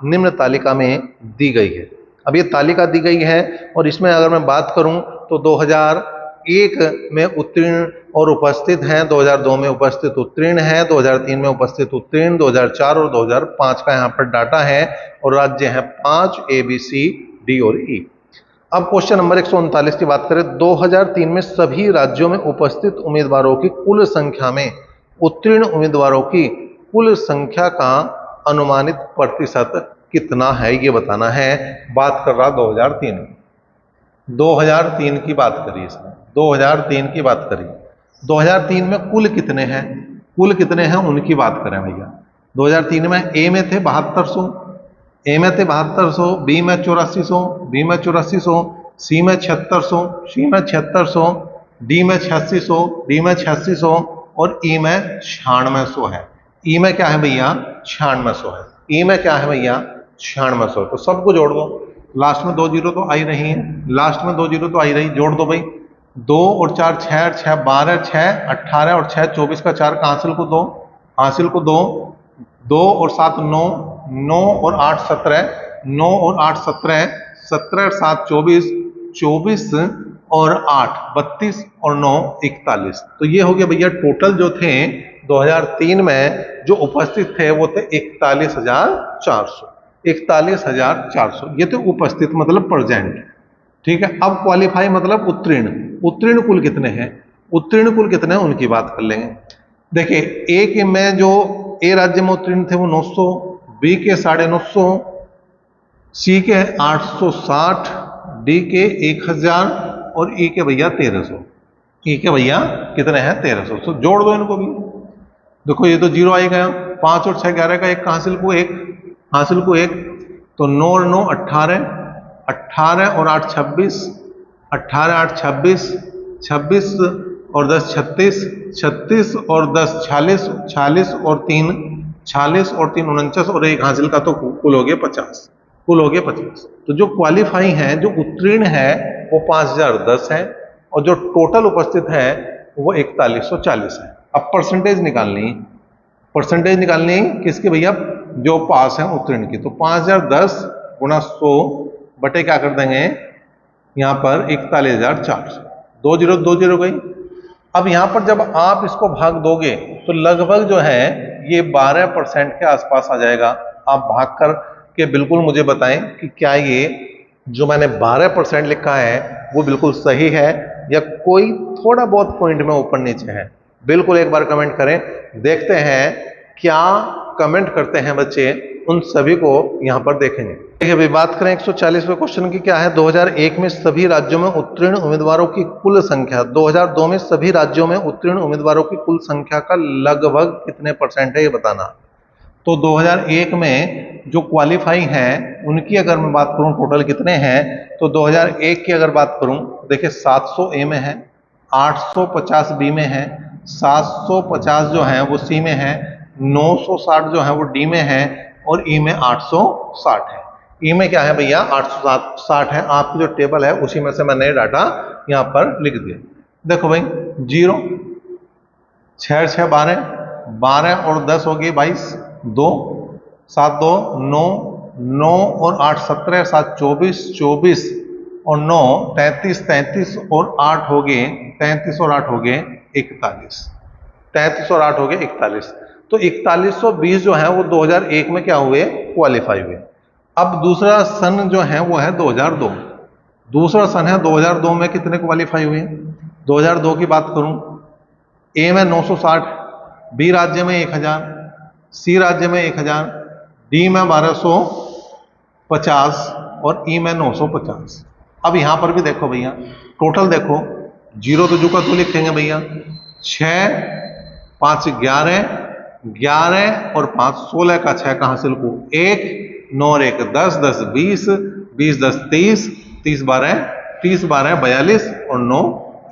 निम्न तालिका में दी गई है। अब ये तालिका दी गई है, और इसमें अगर मैं बात करूं तो 2001 में उत्तीर्ण और उपस्थित हैं, 2002 में उपस्थित उत्तीर्ण है, 2003 में उपस्थित उत्तीर्ण, 2004 और 2005 का यहाँ पर डाटा है, और राज्य है 5 ABC D और E। अब क्वेश्चन नंबर 139 की बात करें। 2003 में सभी राज्यों में उपस्थित उम्मीदवारों की कुल संख्या में उत्तीर्ण उम्मीदवारों की कुल संख्या का अनुमानित प्रतिशत कितना है, ये बताना है। बात कर रहा 2003 की, 2003 की बात करी इसमें, 2003 की बात करी। 2003 में कुल कितने हैं, कुल कितने हैं उनकी बात करें भैया। 2003 में ए में थे 7200, ए में थे 7200, बी में 8400, बी में 8400, सी में 7600, सी में 7600, डी में 8600, डी में 8600, और ई में 9600 है। ई में क्या है भैया, 9600 है। ई में क्या है भैया, 9600। तो सबको जोड़ दो, लास्ट में 2 जीरो तो आई रही है, लास्ट में 2 जीरो तो आई रही, जोड़ दो भाई। 2 और 4 6, 6 12, 6 18, और 6 24 का 4 का हासिल को 2, हासिल को 2, 2 और 7 9, 9 और 8 17, 9 और 8 17, 17 और 7 24, 24 और 8 32 और 9 41। तो ये हो गया भैया टोटल जो थे 2003 में जो उपस्थित थे वो थे 41,400। 41,400 ये तो उपस्थित मतलब प्रेजेंट। ठीक है, अब क्वालिफाई मतलब उत्तीर्ण। उत्तीर्ण कुल कितने हैं, उत्तीर्ण कुल कितने हैं उनकी बात कर लेंगे। देखिए ए के में जो ए राज्य में उत्तीर्ण थे वो 900, बी के 950, सी के 860, डी के 1000 और ई के भैया 1300। ई के भैया कितने हैं 1300। तो जोड़ दो इनको भी। देखो ये तो जीरो आई गया, 5 और 6 11 का एक हासिल को एक, हासिल को एक, तो 9 और 9 18, 18 और 8 26, 18 8 26, 26 और 10 36, 36 और 10 46, 46 और 3 46 और 3 49 और एक हासिल का तो कुल हो गया 50, कुल हो गया 50। तो जो क्वालिफाई है, जो उत्तीर्ण है वो 5010 है और जो टोटल उपस्थित है वो 4140 है। अब परसेंटेज निकालनी, परसेंटेज निकालनी किसकी भैया, जो पास है उत्तीर्ण की। तो 5010 गुणा 100 बटे क्या कर देंगे यहां पर 41,400, 2 0 गई। अब यहां पर जब आप इसको भाग दोगे तो लगभग जो है ये 12% के आसपास आ जाएगा। आप भाग कर के बिल्कुल मुझे बताएं कि क्या ये जो मैंने 12% लिखा है वो बिल्कुल सही है या कोई थोड़ा बहुत पॉइंट में ऊपर नीचे है। बिल्कुल एक बार कमेंट करें, देखते हैं क्या कमेंट करते हैं बच्चे, उन सभी को यहां पर देखेंगे। देखिए अभी बात करें 140वें क्वेश्चन की, क्या है 2001 में सभी राज्यों में उत्तीर्ण उम्मीदवारों की कुल संख्या, 2002 में सभी राज्यों में उत्तीर्ण उम्मीदवारों की कुल संख्या का लगभग कितने परसेंट है ये बताना। तो 2001 में जो क्वालिफाई हैं उनकी अगर मैं बात करूं टोटल कितने हैं, तो 2001 की अगर बात करूं देखिए 700 ए में है, 850 बी में है, 750 जो है वो सी में है, 960 जो है वो डी में है और ई में 860 है। ई में क्या है भैया 860 है। आपकी जो टेबल है उसी में से मैंने डाटा यहां पर लिख दिया। देखो भाई 0 6 6 12, 12 और 10 हो गई 22, 2 7 2 9, 9 और 8 17, 7 24, 24 और 9 33, 33 और 8 हो गए 33 और 8 हो गए 41, 33 और 8 हो गए 41। तो 4120 जो है वो 2001 में क्या हुए क्वालिफाई हुए। अब दूसरा सन जो है वो है 2002। दूसरा सन है 2002 में कितने क्वालिफाई हुए, 2002 की बात करूं ए में 960, बी राज्य में 1000, सी राज्य में 1000, डी में 1250 और ई में 950। अब यहां पर भी देखो भैया टोटल देखो, 0 तो जू का तो लिखेंगे भैया, 6 5 11, 11 और 5 16 का 6 का हासिल को 1, 9 और 1 10, 10 20, 20 10 30, 30 12 30 12 42 और 9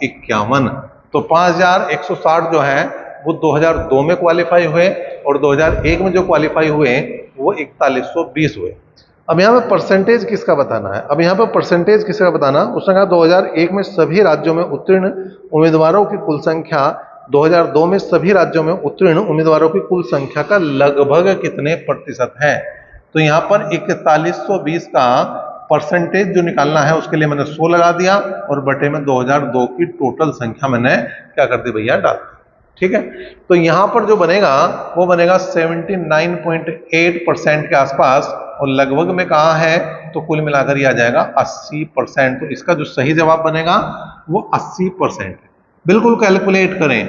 51। तो 5160 जो है वो 2002 में क्वालिफाई हुए और 2001 में जो क्वालिफाई हुए वो 4120 हुए। अब यहाँ पे परसेंटेज किसका बताना है, अब यहाँ पे परसेंटेज किसका बताना, उसने कहा 2001 में सभी राज्यों में उत्तीर्ण उम्मीदवारों की कुल संख्या, 2002 में सभी राज्यों में उत्तीर्ण उम्मीदवारों की कुल संख्या का लगभग कितने प्रतिशत है। तो यहाँ पर 4120 का परसेंटेज जो निकालना है उसके लिए मैंने 100 लगा दिया और बटे में 2002 की टोटल संख्या मैंने क्या कर दी भैया डाल दी। ठीक है, तो यहां पर जो बनेगा वो बनेगा 79.8% के आसपास और लगभग में कहा है तो कुल मिलाकर ये आ जाएगा 80%। तो इसका जो सही जवाब बनेगा वो 80% है। बिल्कुल कैलकुलेट करें।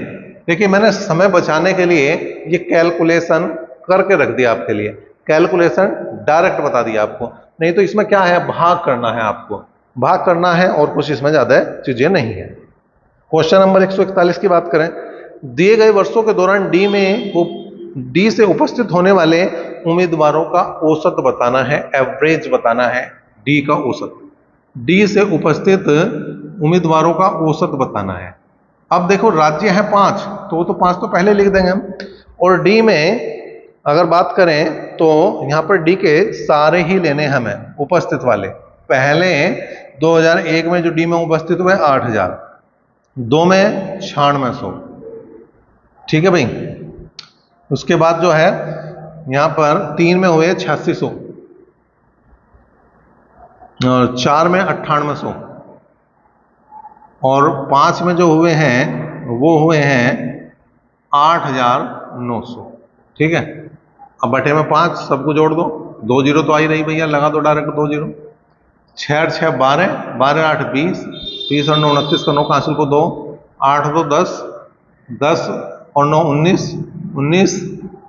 देखिए मैंने समय बचाने के लिए ये कैलकुलेशन करके रख दिया आपके लिए, कैलकुलेशन डायरेक्ट बता दिया आपको, नहीं तो इसमें क्या है भाग करना है, आपको भाग करना है और कुछ इसमें ज्यादा चीजें नहीं है। क्वेश्चन नंबर 141 की बात करें, दिए गए वर्षों के दौरान डी से उपस्थित होने वाले उम्मीदवारों का औसत बताना है, एवरेज बताना है, डी का औसत, डी से उपस्थित उम्मीदवारों का औसत बताना है। अब देखो राज्य है 5, तो 5 तो पहले लिख देंगे हम, और डी में अगर बात करें तो यहां पर डी के सारे ही लेने हमें उपस्थित वाले। पहले 2001 में जो डी में उपस्थित हुए 8000, 2 में 9600, ठीक है भाई। उसके बाद जो है यहाँ पर 3 में हुए 8600 और 4 में 9800 और 5 में जो हुए हैं वो हुए हैं 8900। ठीक है, अब बटे में 5 सबको जोड़ दो, 2 जीरो तो आ ही रही भैया, लगा दो डायरेक्ट 2 जीरो। 6 और 6 12, 12 8 20, 20 और 9 29 का 9 का हासिल को 2, 8 2 10, 10 और 9 19, 19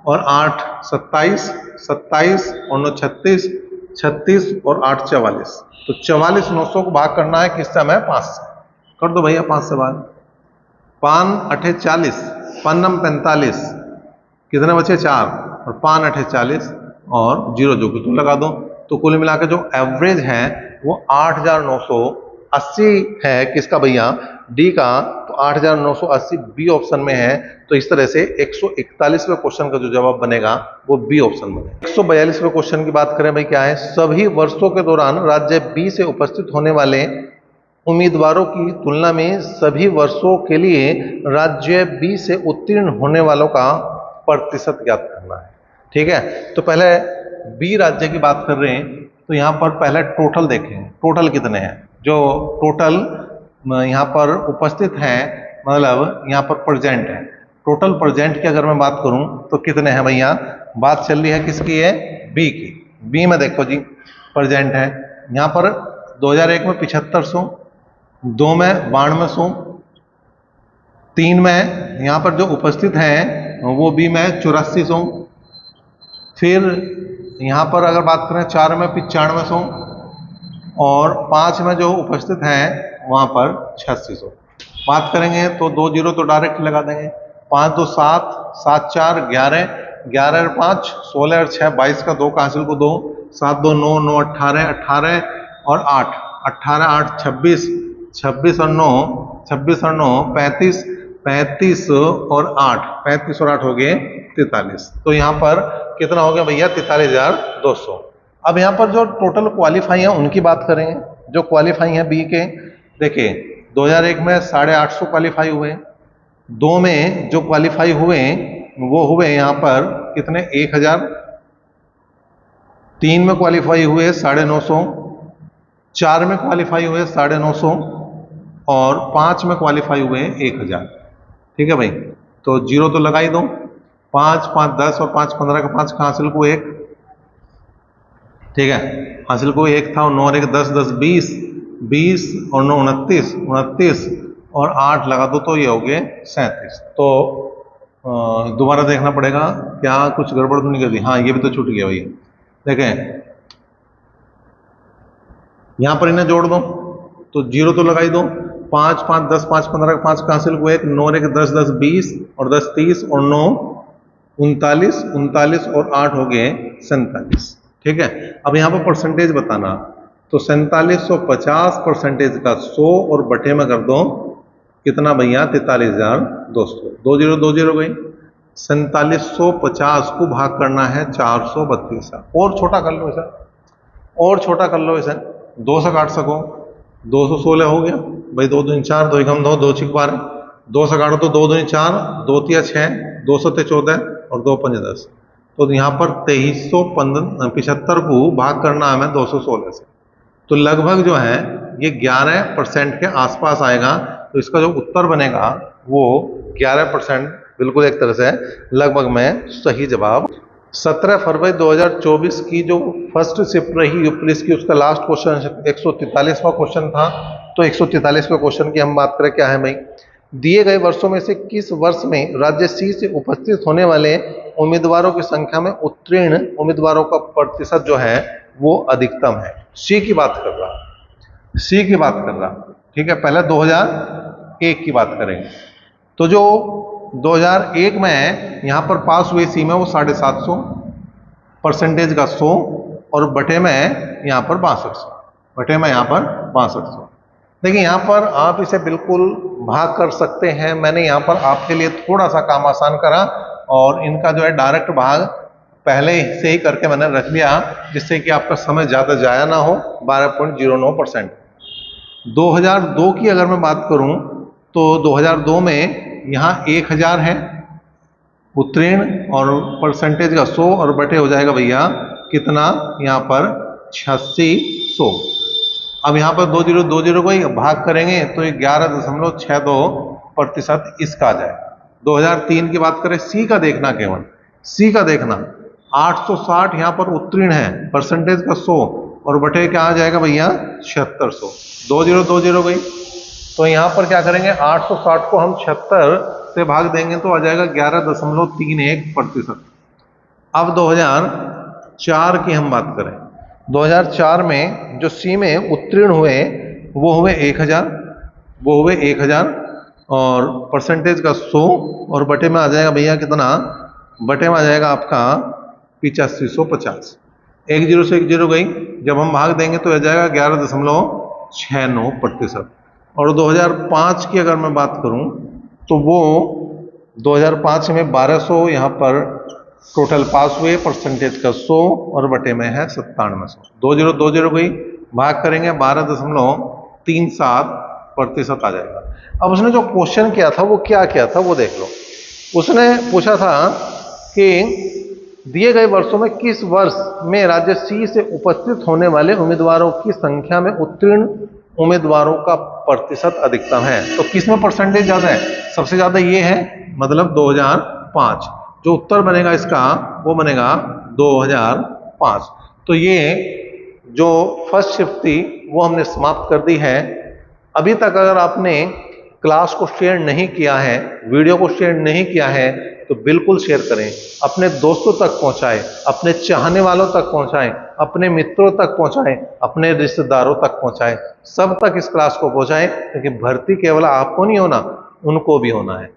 और 8 27, 27 और 9 36, 36 और 8 44। तो 44 900 को भाग करना है किससे हमें? 5 से। कर दो भैया 5 से भाग। 5 अठे 40, 5 नम 45, कितने बचे? 4 और 5 अठे 40 और जीरो जो कि तो लगा दो। तो कुल मिलाकर जो एवरेज है वो 8980 है। किसका भैया? डी का। तो 8980 बी ऑप्शन में है। तो इस तरह से 141वें क्वेश्चन का जो जवाब बनेगा वो बी ऑप्शन बनेगा। 142वें क्वेश्चन की बात करें भाई, क्या है? सभी वर्षों के दौरान राज्य बी से उपस्थित होने वाले उम्मीदवारों की तुलना में सभी वर्षों के लिए राज्य बी से उत्तीर्ण होने वालों का प्रतिशत ज्ञात करना है। ठीक है, तो पहले बी राज्य की बात कर रहे हैं, तो यहाँ पर पहले टोटल देखें, टोटल कितने हैं। जो टोटल यहाँ पर उपस्थित हैं, मतलब यहाँ पर प्रेजेंट है। टोटल प्रेजेंट की अगर मैं बात करूं तो कितने हैं भैया? बात चल रही है किसकी है? बी की। बी में देखो जी प्रेजेंट है यहाँ पर 2001 में 7500, 2 में 9200, 3 में यहाँ पर जो उपस्थित हैं वो बी में 8400, फिर यहाँ पर अगर बात करें 4 में 9500 और 5 में जो उपस्थित हैं वहाँ पर 8600। बात करेंगे तो 2 जीरो तो डायरेक्ट लगा देंगे। 5 2 7, 7 4 11, 11 और 5 16 और 6 22 का 2 का हासिल को 2, 7 2 9 9 18, 18 और 8, 18 8 26, 26 और 9, 26 और 9 35, 35 और 8, 35 और 8 हो गए 43। तो यहाँ पर कितना हो गया भैया? 43,200। अब यहाँ पर जो टोटल क्वालिफाई है उनकी बात करेंगे। जो क्वालिफाई है बी के, देखिए 2001 में 850 क्वालिफाई हुए, 2 में जो क्वालिफाई हुए वो हुए यहाँ पर कितने? 1000, 3 में क्वालिफाई हुए 950, 4 में क्वालिफाई हुए 950 और 5 में क्वालिफाई हुए 1000। ठीक है भाई, तो जीरो तो लगा ही दो। 5 5 10 और 5 15 का 5 का हासिल को 1। ठीक है, हासिल को 1 था और 9 और 1 10 10 20, 20 और 9 29, 29 और 8 लगा दो तो ये हो गए 37। तो दोबारा देखना पड़ेगा क्या कुछ गड़बड़ तो नहीं कर दी? हाँ, ये भी तो छूट गया भैया। देखें यहां पर इन्हें जोड़ दो तो जीरो तो लगाई दो। 5 5 10 5 15 का 5 का हासिल को 1, 9 1 10 10 20 और 10 30 और 9 39, 39 और 8 हो गए 47। ठीक है, अब यहाँ पर परसेंटेज बताना, तो 4750 परसेंटेज का 100 और बटे में कर दो कितना भैया? 43,200। 2 जीरो 2 जीरो गई। 4750 को भाग करना है 432 से। और छोटा कर लो इसे, और छोटा कर लो इसे, 2 से काट सको। 216 हो गया भाई, 2 दूनी 4, 2 एकम 2, 2 छिक 12, 2 से काटो तो 2 दूनी 4, 2 तिया 6, 2 सत्ते 14 और 2 पंजे 10। तो यहाँ पर 2375 को भाग करना है हमें 216 से। तो लगभग जो है ये 11% के आसपास आएगा। तो इसका जो उत्तर बनेगा वो 11% बिल्कुल एक तरह से लगभग में सही जवाब। 17 फरवरी 2024 की जो फर्स्ट शिफ्ट रही यूपी पुलिस की, उसका लास्ट क्वेश्चन 143वां क्वेश्चन था। तो 143वें क्वेश्चन की हम बात करें, क्या है भाई? दिए गए वर्षों में से किस वर्ष में राज्य सी से उपस्थित होने वाले उम्मीदवारों की संख्या में उत्तीर्ण उम्मीदवारों का प्रतिशत जो है वो अधिकतम है? सी की बात कर रहा, सी की बात कर रहा। ठीक है, पहले 2001 की बात करेंगे। तो जो 2001 में यहाँ पर पास हुए सी में वो 750, परसेंटेज का 100 और बटे में यहाँ पर 6200, बटे में यहाँ पर 6200। देखिए यहाँ पर आप इसे बिल्कुल भाग कर सकते हैं। मैंने यहाँ पर आपके लिए थोड़ा सा काम आसान करा और इनका जो है डायरेक्ट भाग पहले से ही करके मैंने रख लिया, जिससे कि आपका समय ज़्यादा जाया ना हो। 12.09%। 2002 की अगर मैं बात करूं तो 2002 में यहाँ 1000 है, उत्तीर्ण और परसेंटेज का 100 और बटे हो जाएगा भैया कितना यहाँ पर 8600। अब यहाँ पर 2 0 को ही भाग करेंगे तो 11.62% इसका आ जाएगा। 2003 की बात करें, सी का देखना, केवल सी का देखना 860 यहाँ पर उत्तीर्ण है, परसेंटेज का 100 और बटे क्या आ जाएगा भैया 7600। 2 0 गई तो यहाँ पर क्या करेंगे 860 को हम 76 से भाग देंगे तो आ जाएगा 11.31%। अब 2004 की हम बात करें, 2004 में जो सी में उत्तीर्ण हुए वो हुए 1000 और परसेंटेज का 100 और बटे में आ जाएगा भैया कितना, बटे में आ जाएगा आपका 8550। 10 से 10 गई, जब हम भाग देंगे तो आ जाएगा 11.69%। और 2005 की अगर मैं बात करूं तो वो 2005 में 1200 यहाँ पर टोटल पास हुए, परसेंटेज का 100 और बटे में है 9700। 2 0 गई, भाग करेंगे 12.37% आ जाएगा। अब उसने जो क्वेश्चन किया था वो क्या किया था वो देख लो। उसने पूछा था कि दिए गए वर्षों में किस वर्ष में राज्य सी से उपस्थित होने वाले उम्मीदवारों की संख्या में उत्तीर्ण उम्मीदवारों का प्रतिशत अधिकतम है। तो किस में परसेंटेज ज्यादा है, सबसे ज्यादा ये है, मतलब 2005। जो उत्तर बनेगा इसका वो बनेगा 2005। तो ये जो फर्स्ट शिफ्ट थी वो हमने समाप्त कर दी है। अभी तक अगर आपने क्लास को शेयर नहीं किया है, वीडियो को शेयर नहीं किया है तो बिल्कुल शेयर करें, अपने दोस्तों तक पहुंचाएं, अपने चाहने वालों तक पहुंचाएं, अपने मित्रों तक पहुंचाएं, अपने रिश्तेदारों तक पहुंचाएं, सब तक इस क्लास को पहुंचाएं, क्योंकि भर्ती केवल आपको नहीं होना, उनको भी होना है।